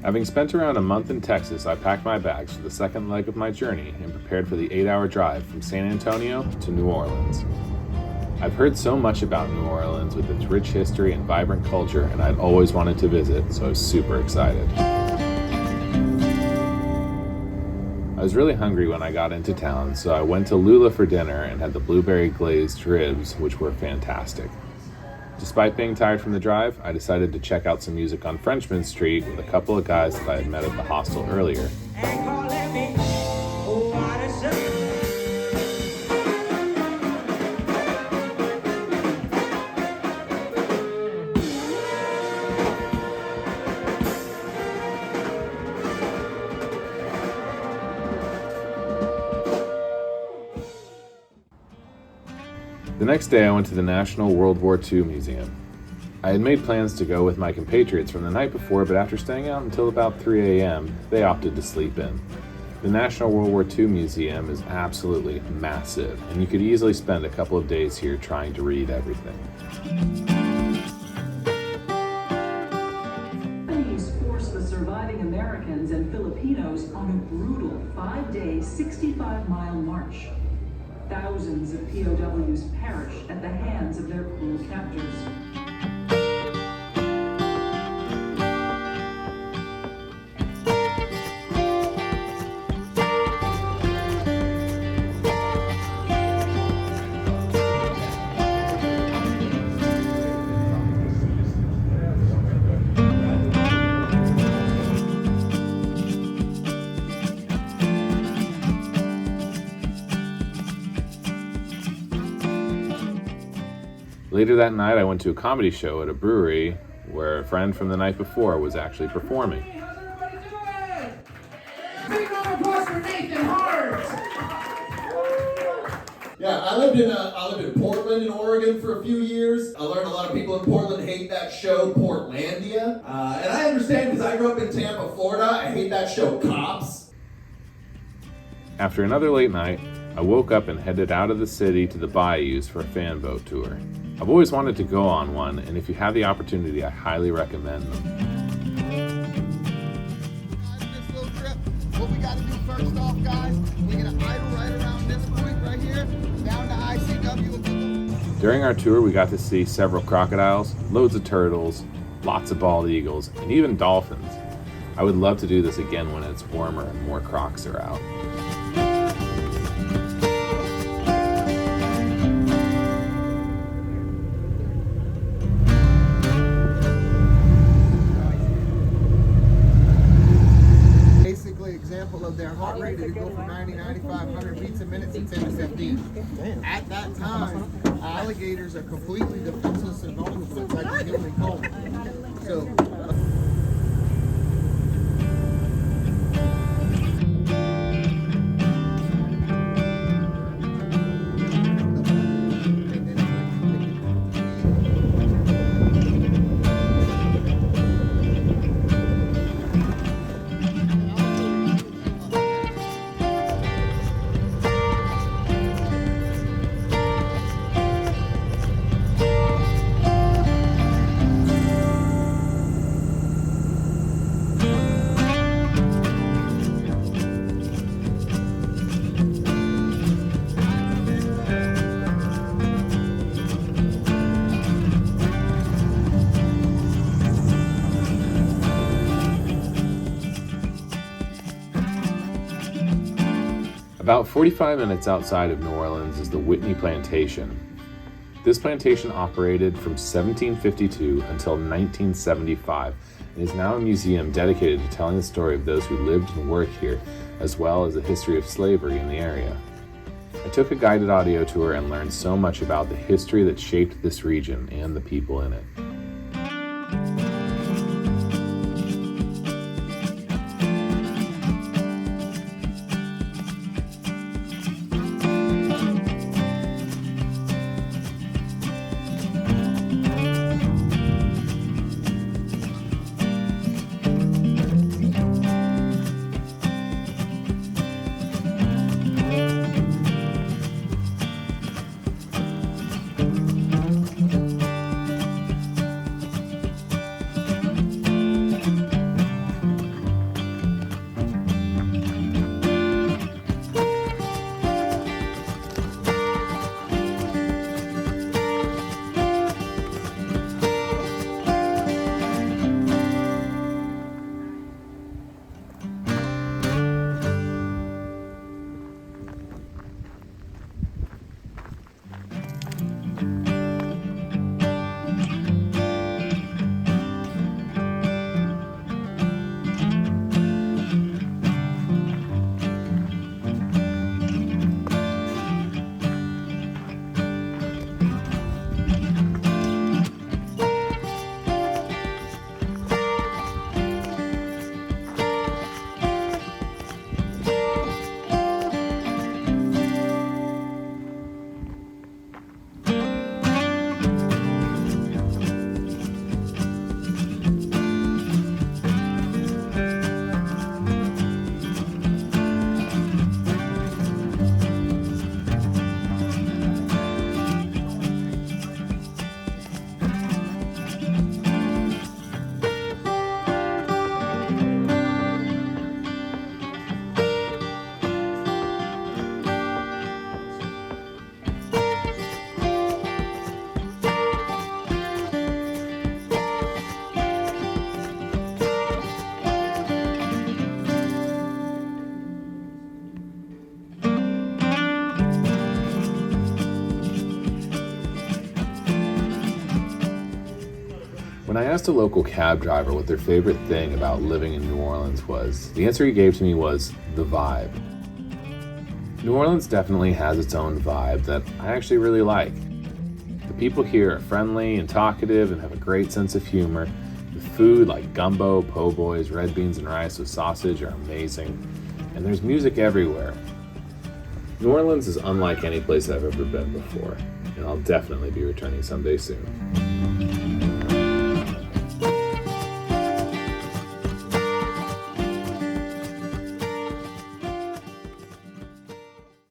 Having spent around a month in Texas, I packed my bags for the second leg of my journey and prepared for the 8-hour drive from San Antonio to New Orleans. I've heard so much about New Orleans with its rich history and vibrant culture, and I'd always wanted to visit, so I was super excited. I was really hungry when I got into town, so I went to Lula for dinner and had the blueberry glazed ribs, which were fantastic. Despite being tired from the drive, I decided to check out some music on Frenchman Street with a couple of guys that I had met at the hostel earlier. The next day, I went to the National World War II Museum. I had made plans to go with my compatriots from the night before, but after staying out until about 3 a.m., they opted to sleep in. The National World War II Museum is absolutely massive, and you could easily spend a couple of days here trying to read everything. Japanese forced the surviving Americans and Filipinos on a brutal 5-day, 65-mile march. Thousands of POWs perished at the hands of their cruel captors. Later that night, I went to a comedy show at a brewery where a friend from the night before was actually performing. Yeah, I lived in Portland in Oregon for a few years. I learned a lot of people in Portland hate that show, Portlandia. And I understand because I grew up in Tampa, Florida. I hate that show, Cops. After another late night, I woke up and headed out of the city to the Bayous for a fan boat tour. I've always wanted to go on one, and if you have the opportunity, I highly recommend them. This little trip, what we got to do first off, guys, we're going to idle right around this point right here, down to ICW. During our tour, we got to see several crocodiles, loads of turtles, lots of bald eagles, and even dolphins. I would love to do this again when it's warmer and more crocs are out. Example of their heart rate to go from 90, 95, 100 beats a minute to 10 to 15. At that time, alligators are completely defenseless and vulnerable. It's like a human cold. So. About 45 minutes outside of New Orleans is the Whitney Plantation. This plantation operated from 1752 until 1975 and is now a museum dedicated to telling the story of those who lived and worked here, as well as the history of slavery in the area. I took a guided audio tour and learned so much about the history that shaped this region and the people in it. When I asked a local cab driver what their favorite thing about living in New Orleans was, the answer he gave to me was the vibe. New Orleans definitely has its own vibe that I actually really like. The people here are friendly and talkative and have a great sense of humor. The food like gumbo, po' boys, red beans and rice with sausage are amazing. And there's music everywhere. New Orleans is unlike any place I've ever been before, and I'll definitely be returning someday soon.